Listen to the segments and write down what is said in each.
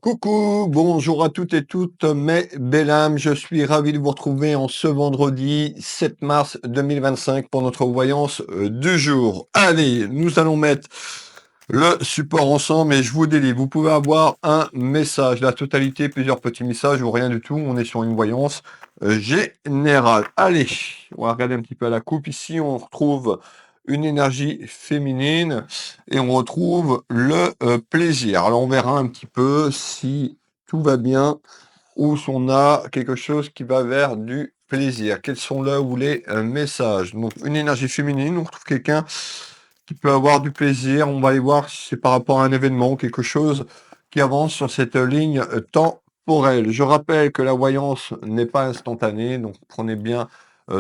Coucou, bonjour à toutes et toutes mes belles âmes, je suis ravi de vous retrouver en ce vendredi 7 mars 2025 pour notre voyance du jour. Allez, nous allons mettre le support ensemble et je vous délivre. Vous pouvez avoir un message, la totalité, plusieurs petits messages ou rien du tout. On est sur une voyance générale. Allez, on va regarder un petit peu à la coupe. Ici, on retrouve une énergie féminine et on retrouve le plaisir. Alors, on verra un petit peu si tout va bien ou si on a quelque chose qui va vers du plaisir. Quels sont là où les messages? Donc, une énergie féminine, on retrouve quelqu'un qui peut avoir du plaisir. On va aller voir si c'est par rapport à un événement, quelque chose qui avance sur cette ligne temporelle. Je rappelle que la voyance n'est pas instantanée, donc prenez bien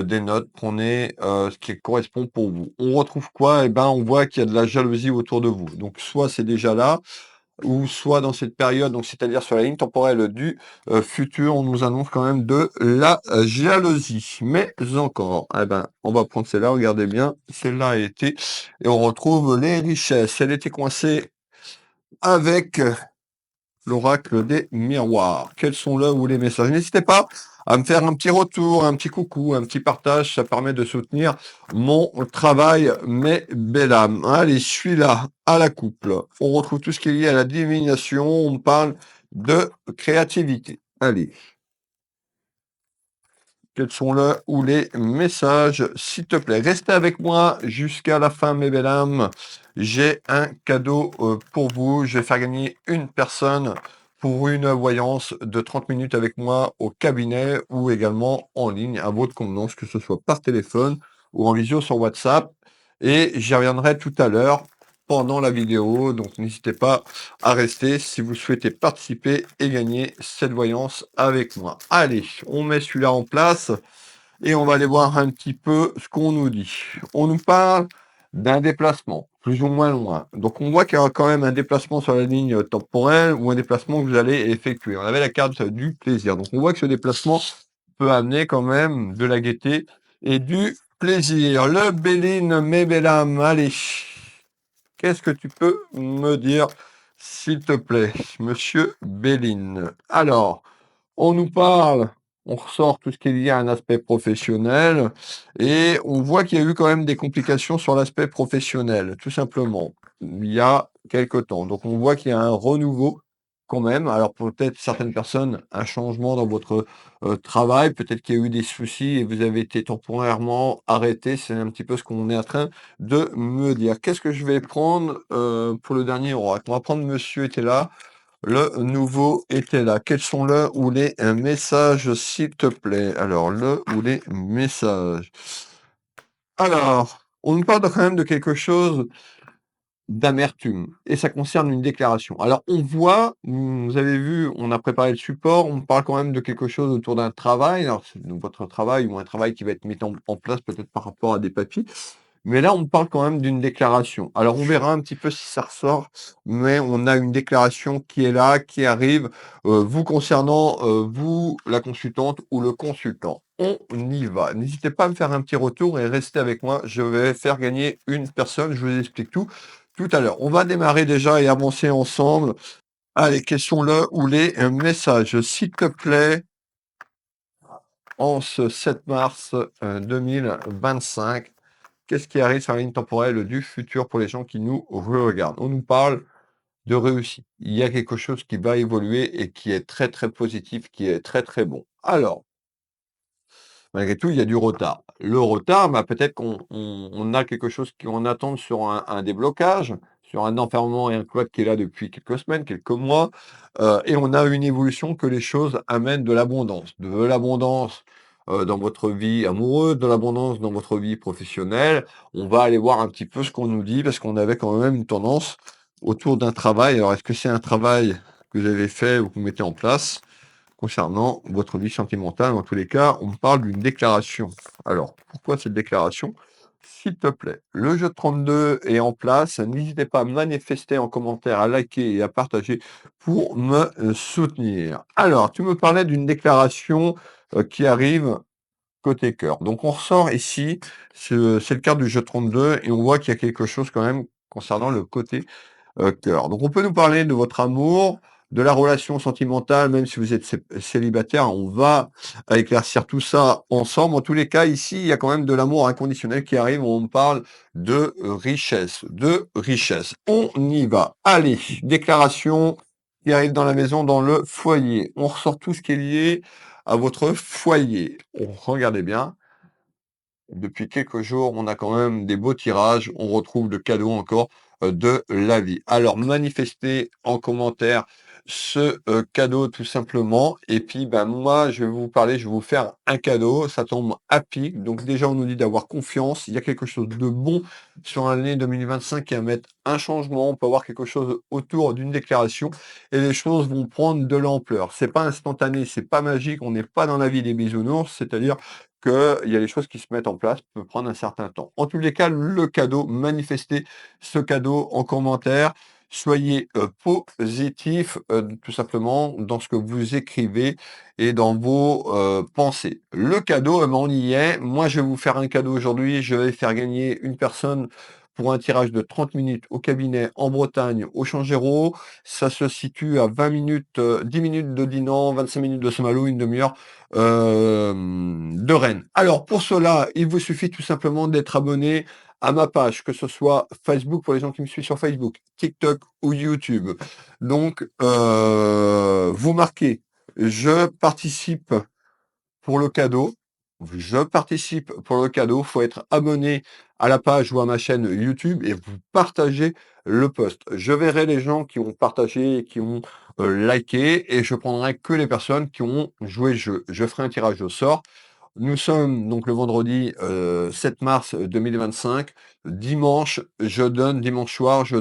des notes, prenez ce qui correspond pour vous. On retrouve quoi? Eh ben, on voit qu'il y a de la jalousie autour de vous. Donc, soit c'est déjà là, ou soit dans cette période, donc c'est-à-dire sur la ligne temporelle du futur, on nous annonce quand même de la jalousie. Mais encore, eh ben, on va prendre celle-là, regardez bien, celle-là a été, et on retrouve les richesses. Elle était coincée avec l'oracle des miroirs. Quels sont là où les messages? N'hésitez pas à me faire un petit retour, un petit coucou, un petit partage. Ça permet de soutenir mon travail, mes belles âmes. Allez, je suis là, à la couple. On retrouve tout ce qui est lié à la divination. On parle de créativité. Allez. Quels sont là où les messages, s'il te plaît? Restez avec moi jusqu'à la fin, mes belles âmes. J'ai un cadeau pour vous. Je vais faire gagner une personne pour une voyance de 30 minutes avec moi au cabinet ou également en ligne à votre convenance, que ce soit par téléphone ou en visio sur WhatsApp. Et j'y reviendrai tout à l'heure pendant la vidéo. Donc n'hésitez pas à rester si vous souhaitez participer et gagner cette voyance avec moi. Allez, on met celui-là en place et on va aller voir un petit peu ce qu'on nous dit. On nous parle d'un déplacement, plus ou moins loin. Donc on voit qu'il y aura quand même un déplacement sur la ligne temporelle ou un déplacement que vous allez effectuer. On avait la carte du plaisir. Donc on voit que ce déplacement peut amener quand même de la gaieté et du plaisir. Le Béline, mes belles âmes, allez. Qu'est-ce que tu peux me dire, s'il te plaît, monsieur Béline? Alors, on nous parle, on ressort tout ce qui est lié à un aspect professionnel et on voit qu'il y a eu quand même des complications sur l'aspect professionnel, tout simplement, il y a quelque temps. Donc on voit qu'il y a un renouveau quand même. Alors peut-être certaines personnes, un changement dans votre travail, peut-être qu'il y a eu des soucis et vous avez été temporairement arrêté. C'est un petit peu ce qu'on est en train de me dire. Qu'est-ce que je vais prendre pour le dernier oracle? On va prendre Monsieur était là. Le nouveau était là. Quels sont le ou les messages, s'il te plaît? Alors, le ou les messages. Alors, on nous parle quand même de quelque chose d'amertume et ça concerne une déclaration. Alors, on voit, vous avez vu, on a préparé le support, on parle quand même de quelque chose autour d'un travail. Alors, c'est votre travail ou un travail qui va être mis en place peut-être par rapport à des papiers. Mais là, on parle quand même d'une déclaration. Alors, on verra un petit peu si ça ressort, mais on a une déclaration qui est là, qui arrive, vous concernant, vous, la consultante ou le consultant. On y va. N'hésitez pas à me faire un petit retour et restez avec moi. Je vais faire gagner une personne. Je vous explique tout à l'heure. On va démarrer déjà et avancer ensemble. Allez, quels sont le ou les messages, s'il te plaît, en ce 7 mars 2025. Qu'est-ce qui arrive sur la ligne temporelle du futur pour les gens qui nous regardent? On nous parle de réussite. Il y a quelque chose qui va évoluer et qui est très, très positif, qui est très, très bon. Alors, malgré tout, il y a du retard. Le retard, bah, peut-être qu'on a quelque chose qu'on attend sur un déblocage, sur un enfermement et un cloître qui est là depuis quelques semaines, quelques mois, et on a une évolution que les choses amènent de l'abondance. De l'abondance, dans votre vie amoureuse, de l'abondance dans votre vie professionnelle. On va aller voir un petit peu ce qu'on nous dit parce qu'on avait quand même une tendance autour d'un travail. Alors, est-ce que c'est un travail que vous avez fait ou que vous mettez en place? Concernant votre vie sentimentale, en tous les cas, on parle d'une déclaration. Alors, pourquoi cette déclaration? S'il te plaît, le jeu de 32 est en place. N'hésitez pas à manifester en commentaire, à liker et à partager pour me soutenir. Alors, tu me parlais d'une déclaration qui arrive côté cœur. Donc, on ressort ici, c'est le carte du jeu de 32 et on voit qu'il y a quelque chose quand même concernant le côté cœur. Donc, on peut nous parler de votre amour, de la relation sentimentale, même si vous êtes célibataire, on va éclaircir tout ça ensemble. En tous les cas, ici, il y a quand même de l'amour inconditionnel qui arrive. On parle de richesse, de richesse. On y va. Allez, déclaration qui arrive dans la maison, dans le foyer. On ressort tout ce qui est lié à votre foyer. Regardez bien. Depuis quelques jours, on a quand même des beaux tirages. On retrouve le cadeau encore de la vie. Alors, manifestez en commentaire ce cadeau tout simplement. Et puis, ben, moi, je vais vous parler, je vais vous faire un cadeau. Ça tombe à pic. Donc, déjà, on nous dit d'avoir confiance. Il y a quelque chose de bon sur l'année 2025 qui va mettre un changement. On peut avoir quelque chose autour d'une déclaration et les choses vont prendre de l'ampleur. C'est pas instantané, c'est pas magique. On n'est pas dans la vie des bisounours. C'est-à-dire qu'il y a des choses qui se mettent en place, peut prendre un certain temps. En tous les cas, le cadeau, manifestez ce cadeau en commentaire. Soyez positif, tout simplement, dans ce que vous écrivez et dans vos pensées. Le cadeau, eh ben, on y est. Moi, je vais vous faire un cadeau aujourd'hui. Je vais faire gagner une personne pour un tirage de 30 minutes au cabinet en Bretagne, au Changéro. Ça se situe à 20 minutes, 10 minutes de Dinan, 25 minutes de Saint-Malo, une demi-heure de Rennes. Alors pour cela, il vous suffit tout simplement d'être abonné à ma page, que ce soit Facebook pour les gens qui me suivent sur Facebook, TikTok ou YouTube. Donc vous marquez je participe pour le cadeau. Je participe pour le cadeau. Faut être abonné à la page ou à ma chaîne YouTube et vous partagez le post. Je verrai les gens qui ont partagé et qui ont liké et je prendrai que les personnes qui ont joué le jeu. Je ferai un tirage au sort. Nous sommes donc le vendredi 7 mars 2025. Dimanche soir, je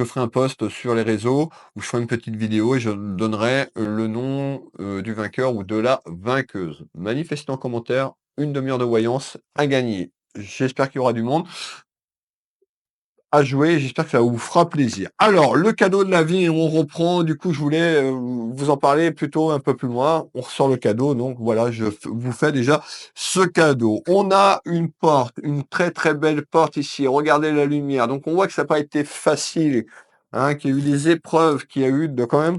ferai un post sur les réseaux où je ferai une petite vidéo et je donnerai le nom du vainqueur ou de la vainqueuse. Manifestez en commentaire, une demi-heure de voyance à gagner. J'espère qu'il y aura du monde à jouer. J'espère que ça vous fera plaisir. Alors, le cadeau de la vie, on reprend. Du coup, je voulais vous en parler plutôt un peu plus loin. On ressort le cadeau. Donc, voilà, vous fais déjà ce cadeau. On a une porte, une très, très belle porte ici. Regardez la lumière. Donc, on voit que ça n'a pas été facile. Hein, qu'il y a eu des épreuves, qu'il y a eu quand même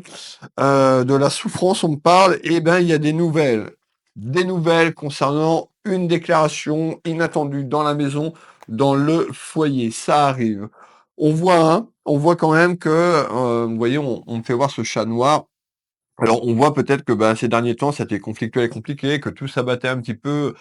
de la souffrance, on me parle. Eh ben, il y a des nouvelles. Des nouvelles concernant une déclaration inattendue dans la maison, dans le foyer. Ça arrive. On voit quand même que, vous voyez, on me fait voir ce chat noir. Alors, on voit peut-être que bah, ces derniers temps, c'était conflictuel et compliqué, que tout s'abattait un petit peu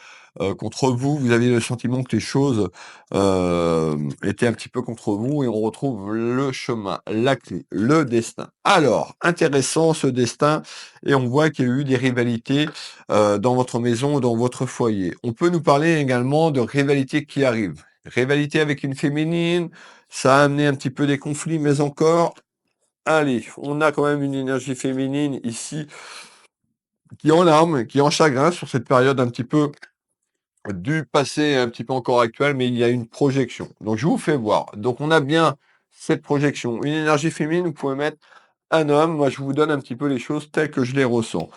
contre vous. Vous aviez le sentiment que les choses étaient un petit peu contre vous et on retrouve le chemin, la clé, le destin. Alors, intéressant ce destin et on voit qu'il y a eu des rivalités dans votre maison, dans votre foyer. On peut nous parler également de rivalités qui arrivent. Rivalité avec une féminine, ça a amené un petit peu des conflits, mais encore allez, on a quand même une énergie féminine ici qui est en larmes, qui est en chagrin sur cette période un petit peu du passé, un petit peu encore actuel, mais il y a une projection. Donc je vous fais voir. Donc on a bien cette projection. Une énergie féminine, vous pouvez mettre un homme. Moi, je vous donne un petit peu les choses telles que je les ressens.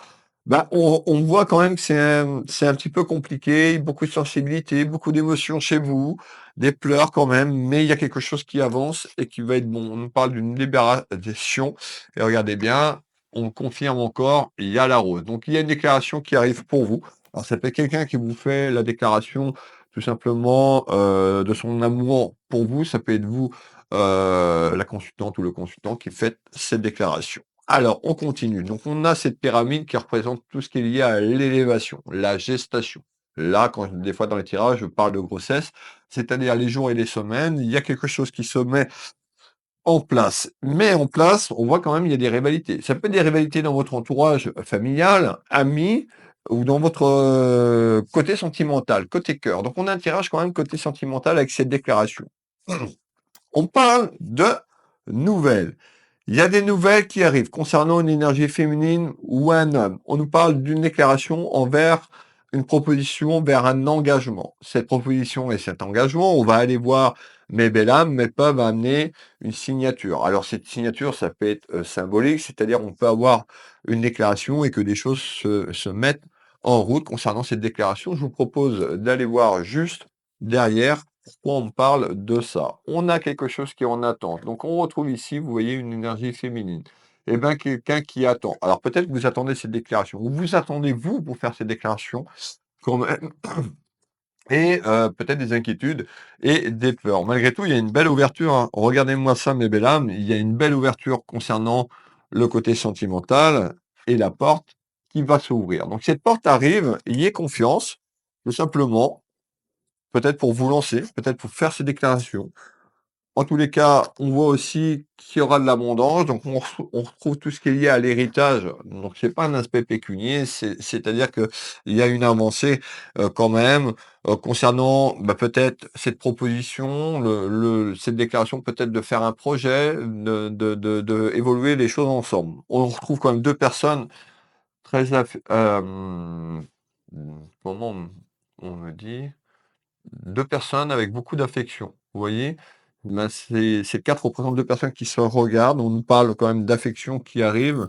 Bah, on voit quand même que c'est un petit peu compliqué, beaucoup de sensibilité, beaucoup d'émotions chez vous, des pleurs quand même, mais il y a quelque chose qui avance et qui va être bon. On nous parle d'une libération et regardez bien, on confirme encore, il y a la rose. Donc il y a une déclaration qui arrive pour vous. Alors ça peut être quelqu'un qui vous fait la déclaration tout simplement de son amour pour vous, ça peut être vous, la consultante ou le consultant qui fait cette déclaration. Alors, on continue. Donc, on a cette pyramide qui représente tout ce qui est lié à l'élévation, la gestation. Là, quand des fois dans les tirages, je parle de grossesse, c'est-à-dire les jours et les semaines, il y a quelque chose qui se met en place. Mais en place, on voit quand même il y a des rivalités. Ça peut être des rivalités dans votre entourage familial, ami, ou dans votre côté sentimental, côté cœur. Donc, on a un tirage quand même côté sentimental avec cette déclaration. On parle de nouvelles. Il y a des nouvelles qui arrivent concernant une énergie féminine ou un homme. On nous parle d'une déclaration envers une proposition vers un engagement. Cette proposition et cet engagement, on va aller voir mes belles âmes, mais peuvent amener une signature. Alors cette signature, ça peut être symbolique, c'est-à-dire on peut avoir une déclaration et que des choses se mettent en route concernant cette déclaration. Je vous propose d'aller voir juste derrière pourquoi on parle de ça? On a quelque chose qui est en attente. Donc on retrouve ici, vous voyez, une énergie féminine. Eh bien, quelqu'un qui attend. Alors peut-être que vous attendez cette déclaration, ou vous attendez vous pour faire cette déclaration quand même, et peut-être des inquiétudes et des peurs. Malgré tout, il y a une belle ouverture, hein. Regardez-moi ça, mes belles âmes, il y a une belle ouverture concernant le côté sentimental et la porte qui va s'ouvrir. Donc cette porte arrive, ayez confiance, tout simplement, peut-être pour vous lancer, peut-être pour faire ces déclarations. En tous les cas, on voit aussi qu'il y aura de l'abondance, donc on retrouve tout ce qui est lié à l'héritage. Donc c'est pas un aspect pécunier, c'est-à-dire que il y a une avancée, quand même, concernant, bah, peut-être cette proposition, cette déclaration, peut-être de faire un projet, de évoluer les choses ensemble. On retrouve quand même 2 personnes très comment on me dit? 2 personnes avec beaucoup d'affection, vous voyez? Ben, ces 4 représentent 2 personnes qui se regardent. On nous parle quand même d'affection qui arrive,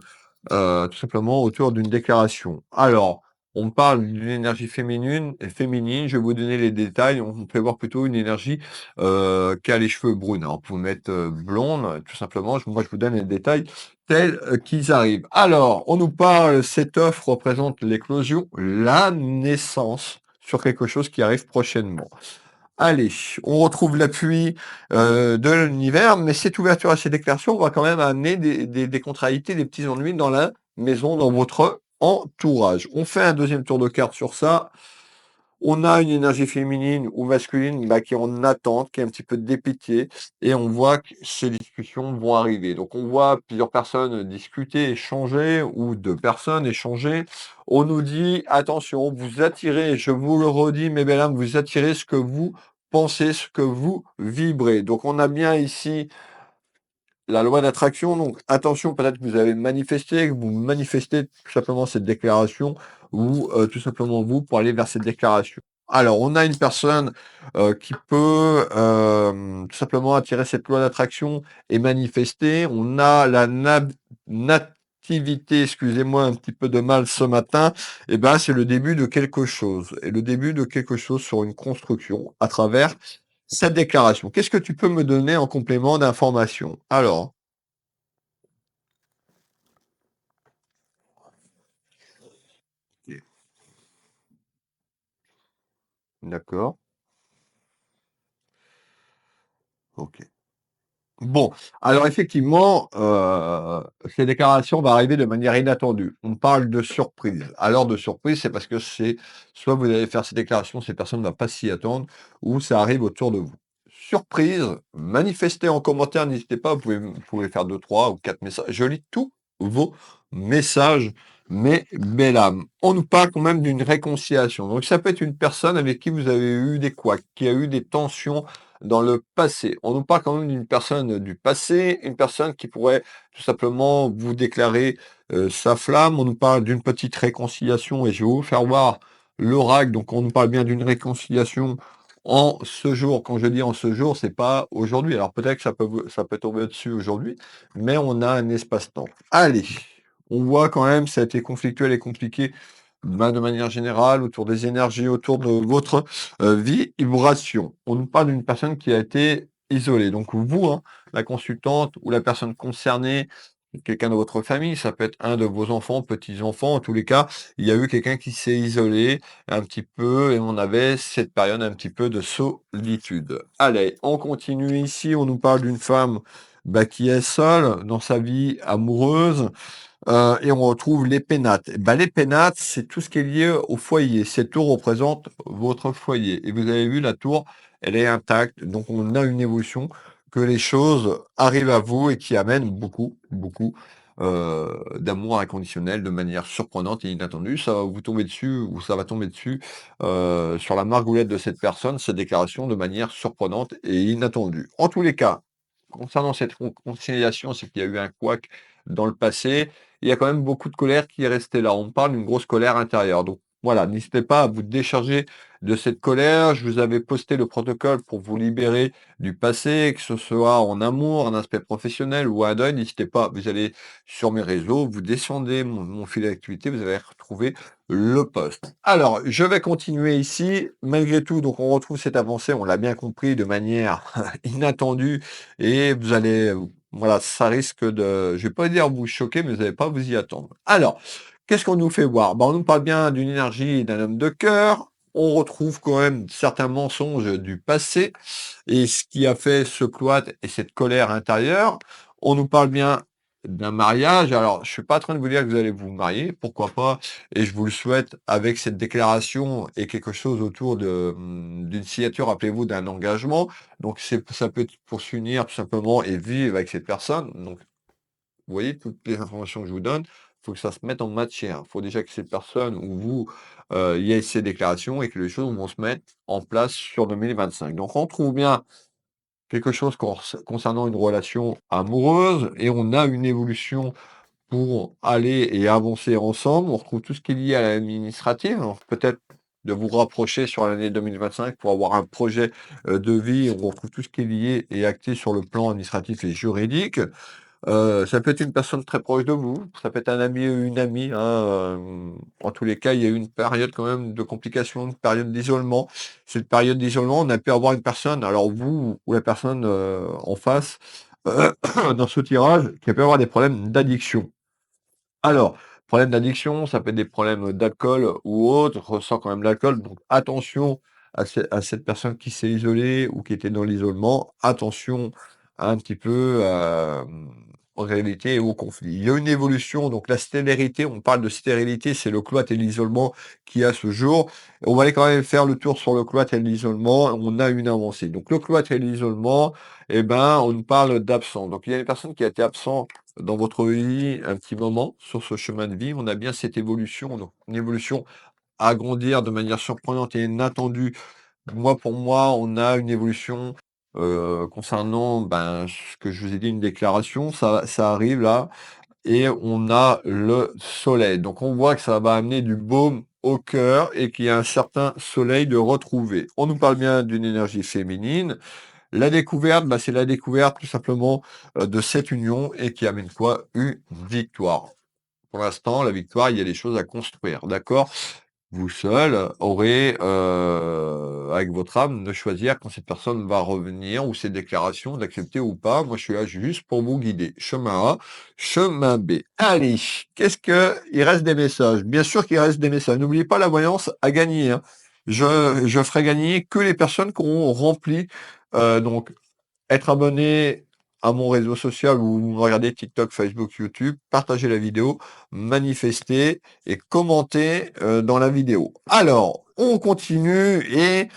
tout simplement autour d'une déclaration. Alors, on parle d'une énergie féminine, je vais vous donner les détails. On peut voir plutôt une énergie, qui a les cheveux bruns, hein. On peut mettre, blonde, tout simplement. Moi, je vous donne les détails tels, qu'ils arrivent. Alors, on nous parle cette offre représente l'éclosion, la naissance sur quelque chose qui arrive prochainement. Allez, on retrouve l'appui, de l'univers, mais cette ouverture à ces déclarations va quand même amener des contrariétés, des petits ennuis dans la maison, dans votre entourage. On fait un deuxième tour de carte sur ça. On a une énergie féminine ou masculine, bah, qui est en attente, qui est un petit peu dépitée, et on voit que ces discussions vont arriver. Donc on voit plusieurs personnes discuter, échanger, ou 2 personnes échanger. On nous dit: «Attention, vous attirez», je vous le redis, mes belles âmes, vous attirez ce que vous pensez, ce que vous vibrez. Donc on a bien ici la loi d'attraction, donc attention, peut-être que vous avez manifesté, que vous manifestez tout simplement cette déclaration ou tout simplement vous pour aller vers cette déclaration. Alors, on a une personne, qui peut, tout simplement attirer cette loi d'attraction et manifester. On a la nativité, excusez-moi, un petit peu de mal ce matin, et ben, c'est le début de quelque chose et le début de quelque chose sur une construction à travers cette déclaration. Qu'est-ce que tu peux me donner en complément d'information? Alors, OK, d'accord, OK. Bon, alors effectivement, ces déclarations vont arriver de manière inattendue. On parle de surprise. Alors de surprise, c'est parce que c'est soit vous allez faire ces déclarations, ces personnes ne vont pas s'y attendre, ou ça arrive autour de vous. Surprise, manifestez en commentaire, n'hésitez pas, vous pouvez faire 2, 3 ou 4 messages. Je lis tous vos messages, mes belles âmes. On nous parle quand même d'une réconciliation. Donc ça peut être une personne avec qui vous avez eu des couacs, qui a eu des tensions dans le passé. On nous parle quand même d'une personne du passé, une personne qui pourrait tout simplement vous déclarer, sa flamme. On nous parle d'une petite réconciliation et je vais vous faire voir l'oracle. Donc on nous parle bien d'une réconciliation en ce jour. Quand je dis en ce jour, c'est pas aujourd'hui. Alors peut-être que ça peut tomber dessus aujourd'hui, mais on a un espace-temps. Allez, on voit quand même ça a été conflictuel et compliqué, ben, de manière générale, autour des énergies, autour de votre vibration. On nous parle d'une personne qui a été isolée. Donc vous, hein, la consultante ou la personne concernée, quelqu'un de votre famille, ça peut être un de vos enfants, petits-enfants, en tous les cas, il y a eu quelqu'un qui s'est isolé un petit peu et on avait cette période un petit peu de solitude. Allez, on continue ici, on nous parle d'une femme, bah, qui est seule dans sa vie amoureuse, et on retrouve les pénates. Bah, les pénates, c'est tout ce qui est lié au foyer. Cette tour représente votre foyer et vous avez vu la tour, elle est intacte, donc on a une évolution, que les choses arrivent à vous et qui amènent beaucoup, beaucoup, d'amour inconditionnel de manière surprenante et inattendue. Ça va vous tomber dessus ou ça va tomber dessus, sur la margoulette de cette personne, cette déclaration de manière surprenante et inattendue. En tous les cas, concernant cette réconciliation, c'est qu'il y a eu un couac dans le passé, il y a quand même beaucoup de colère qui est restée là. On parle d'une grosse colère intérieure. Donc Voilà, n'hésitez pas à vous décharger de cette colère. Je vous avais posté le protocole pour vous libérer du passé, que ce soit en amour, en aspect professionnel ou à un deuil. N'hésitez pas, vous allez sur mes réseaux, vous descendez mon fil d'actualité, vous allez retrouver le post. Alors, je vais continuer ici. Malgré tout, donc on retrouve cette avancée, on l'a bien compris, de manière inattendue. Et vous allez, voilà, ça risque de, je vais pas dire vous choquer, mais vous n'allez pas vous y attendre. Alors, qu'est-ce qu'on nous fait voir? On nous parle bien d'une énergie d'un homme de cœur. On retrouve quand même certains mensonges du passé et ce qui a fait ce cloître et cette colère intérieure. On nous parle bien d'un mariage. Alors, je suis pas en train de vous dire que vous allez vous marier, pourquoi pas, et je vous le souhaite avec cette déclaration et quelque chose autour de, d'une signature, rappelez-vous, d'un engagement. Donc, ça peut être pour s'unir tout simplement et vivre avec cette personne. Donc, vous voyez, toutes les informations que je vous donne, il faut que ça se mette en matière. Il faut déjà que cette personne ou vous, il y ait ces déclarations et que les choses vont se mettre en place sur 2025. Donc on trouve bien quelque chose concernant une relation amoureuse et on a une évolution pour aller et avancer ensemble. On retrouve tout ce qui est lié à l'administratif. Alors, peut-être de vous rapprocher sur l'année 2025 pour avoir un projet de vie. On retrouve tout ce qui est lié et acté sur le plan administratif et juridique. Ça peut être une personne très proche de vous, ça peut être un ami ou une amie, hein, en tous les cas, il y a eu une période quand même de complication, une période d'isolement. Cette période d'isolement, on a pu avoir une personne, alors vous ou la personne, en face, heu, dans ce tirage, qui a pu avoir des problèmes d'addiction. Alors, problème d'addiction, ça peut être des problèmes d'alcool ou autre, ressent quand même l'alcool, donc attention à cette personne qui s'est isolée ou qui était dans l'isolement. Attention un petit peu, aux réalités et aux conflits. Il y a une évolution, donc la stérilité, on parle de stérilité, c'est le cloître et l'isolement qui a ce jour. On va aller quand même faire le tour sur le cloître et l'isolement, on a une avancée. Donc le cloître et l'isolement, eh ben, on nous parle d'absent. Donc il y a une personne qui a été absent dans votre vie un petit moment sur ce chemin de vie, on a bien cette évolution, donc une évolution à grandir de manière surprenante et inattendue. Moi, pour moi, on a une évolution, concernant, ben, ce que je vous ai dit, une déclaration, ça arrive là et on a le soleil. Donc on voit que ça va amener du baume au cœur et qu'il y a un certain soleil de retrouver. On nous parle bien d'une énergie féminine. La découverte, bah, c'est la découverte tout simplement, de cette union et qui amène quoi? Une victoire. Pour l'instant, la victoire, il y a des choses à construire, d'accord? Vous seul aurez, avec votre âme, de choisir quand cette personne va revenir ou ces déclarations, d'accepter ou pas. Moi, je suis là juste pour vous guider. Chemin A, chemin B. Allez, qu'est-ce que il reste des messages? Bien sûr qu'il reste des messages. N'oubliez pas la voyance à gagner, hein. Je ferai gagner que les personnes qui auront rempli, donc être abonné à mon réseau social ou vous me regardez TikTok, Facebook, YouTube, partagez la vidéo, manifestez et commentez dans la vidéo. Alors, on continue et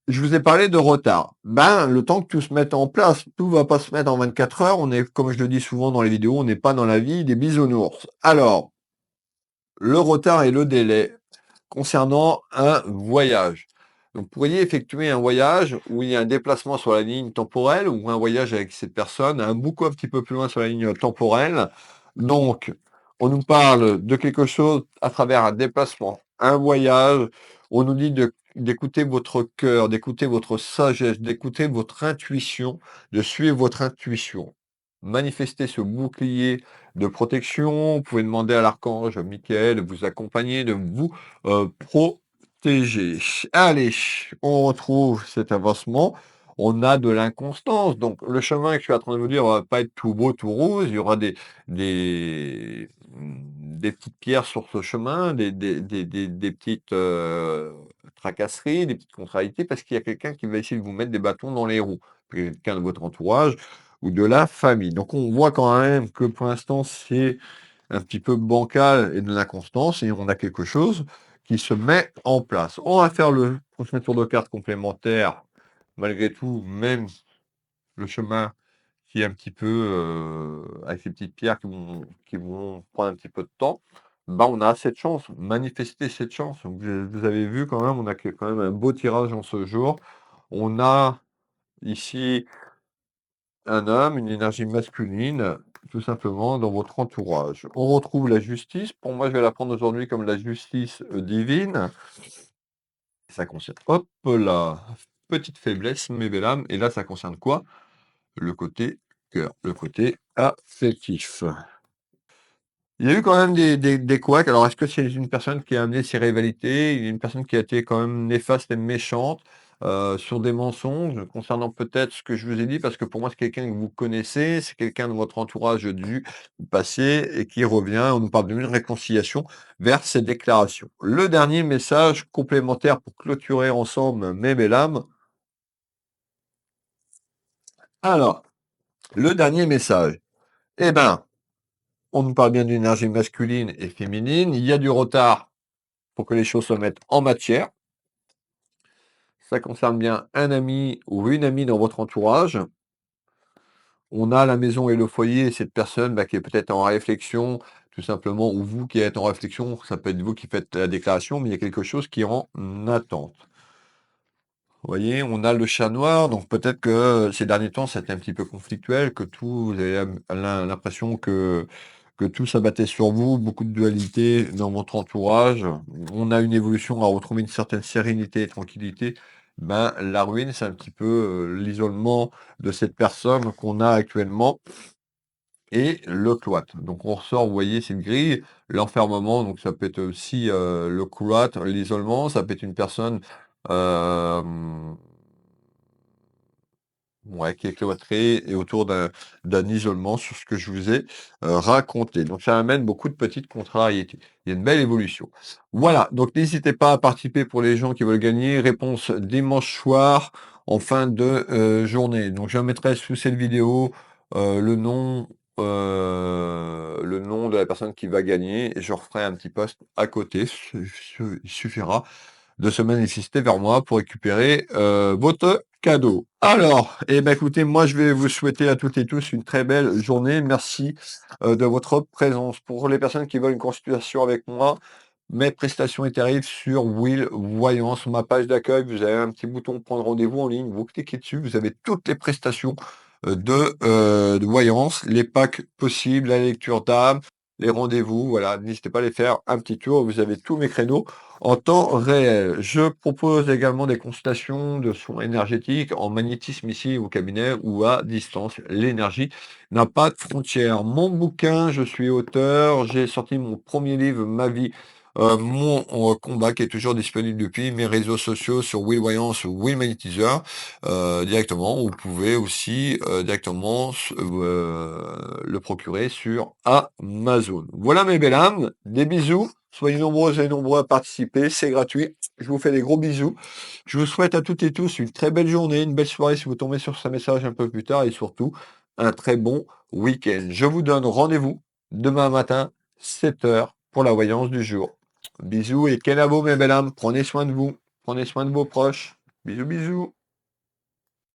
je vous ai parlé de retard. Ben, le temps que tout se mette en place, tout va pas se mettre en 24 heures. On est, comme je le dis souvent dans les vidéos, on n'est pas dans la vie des bisounours. Alors, le retard et le délai concernant un voyage. Donc, vous pourriez effectuer un voyage où il y a un déplacement sur la ligne temporelle ou un voyage avec cette personne, beaucoup un petit peu plus loin sur la ligne temporelle. Donc, on nous parle de quelque chose à travers un déplacement, un voyage. On nous dit d'écouter votre cœur, d'écouter votre sagesse, d'écouter votre intuition, de suivre votre intuition. Manifester ce bouclier de protection. Vous pouvez demander à l'archange Michael de vous accompagner, de vous protéger. Allez, on retrouve cet avancement. On a de l'inconstance. Donc, le chemin que je suis en train de vous dire va pas être tout beau, tout rose. Il y aura des petites pierres sur ce chemin, des petites tracasseries, des petites contrariétés, parce qu'il y a quelqu'un qui va essayer de vous mettre des bâtons dans les roues. Quelqu'un de votre entourage ou de la famille. Donc, on voit quand même que pour l'instant, c'est un petit peu bancal et de l'inconstance, et on a quelque chose qui se met en place. On va faire le prochain tour de carte complémentaire, malgré tout, même le chemin qui est un petit peu avec ces petites pierres qui vont prendre un petit peu de temps. Bah, on a cette chance, manifester cette chance. Donc, vous avez vu quand même, on a quand même un beau tirage en ce jour. On a ici un homme, une énergie masculine tout simplement dans votre entourage. On retrouve la justice. Pour moi, je vais la prendre aujourd'hui comme la justice divine. Ça concerne, hop là, petite faiblesse, mes belles âmes. Et là, ça concerne quoi? Le côté cœur, le côté affectif. Il y a eu quand même des couacs. Alors, est-ce que c'est une personne qui a amené ses rivalités? Il y a une personne qui a été quand même néfaste et méchante sur des mensonges concernant peut-être ce que je vous ai dit, parce que pour moi, c'est quelqu'un que vous connaissez, c'est quelqu'un de votre entourage du passé et qui revient. On nous parle d'une réconciliation vers ces déclarations. Le dernier message complémentaire pour clôturer ensemble mes belles âmes. Alors, le dernier message. Eh ben, on nous parle bien d'une énergie masculine et féminine. Il y a du retard pour que les choses se mettent en matière. Ça concerne bien un ami ou une amie dans votre entourage. On a la maison et le foyer, cette personne qui est peut-être en réflexion, tout simplement, ou vous qui êtes en réflexion, ça peut être vous qui faites la déclaration, mais il y a quelque chose qui est en attente. Vous voyez, on a le chat noir, donc peut-être que ces derniers temps, c'était un petit peu conflictuel, que tout, vous avez l'impression que tout s'abattait sur vous, beaucoup de dualité dans votre entourage. On a une évolution à retrouver une certaine sérénité et tranquillité. Ben, la ruine, c'est un petit peu l'isolement de cette personne qu'on a actuellement et le cloître. Donc on ressort, vous voyez, c'est une grille, l'enfermement, donc ça peut être aussi le cloître, l'isolement, ça peut être une personne euh, ouais, qui est cloîtré et autour d'un isolement sur ce que je vous ai raconté. Donc ça amène beaucoup de petites contrariétés. Il y a une belle évolution. Voilà, donc n'hésitez pas à participer pour les gens qui veulent gagner. Réponse dimanche soir en fin de journée. Donc je mettrai sous cette vidéo le nom de la personne qui va gagner et je referai un petit post à côté. Il suffira de se manifester vers moi pour récupérer votre cadeau. Alors, eh ben écoutez, moi je vais vous souhaiter à toutes et tous une très belle journée. Merci de votre présence. Pour les personnes qui veulent une consultation avec moi, mes prestations et tarifs sur Will Voyance, ma page d'accueil, vous avez un petit bouton prendre rendez-vous en ligne, vous cliquez dessus, vous avez toutes les prestations de voyance, les packs possibles, la lecture d'âme, les rendez-vous, voilà, n'hésitez pas à les faire un petit tour, vous avez tous mes créneaux en temps réel. Je propose également des consultations de soins énergétiques en magnétisme ici au cabinet ou à distance. L'énergie n'a pas de frontières. Mon bouquin, je suis auteur, j'ai sorti mon premier livre, Ma vie, mon combat, qui est toujours disponible depuis mes réseaux sociaux sur Will Voyance ou Will Magnétiseur directement. Vous pouvez aussi directement le procurer sur Amazon. Voilà mes belles âmes, des bisous. Soyez nombreuses et nombreux à participer, c'est gratuit. Je vous fais des gros bisous. Je vous souhaite à toutes et tous une très belle journée, une belle soirée si vous tombez sur ce message un peu plus tard et surtout un très bon week-end. Je vous donne rendez-vous demain matin, 7 heures, pour la voyance du jour. Bisous et kenavo mes belles âmes, prenez soin de vous, prenez soin de vos proches. Bisous bisous.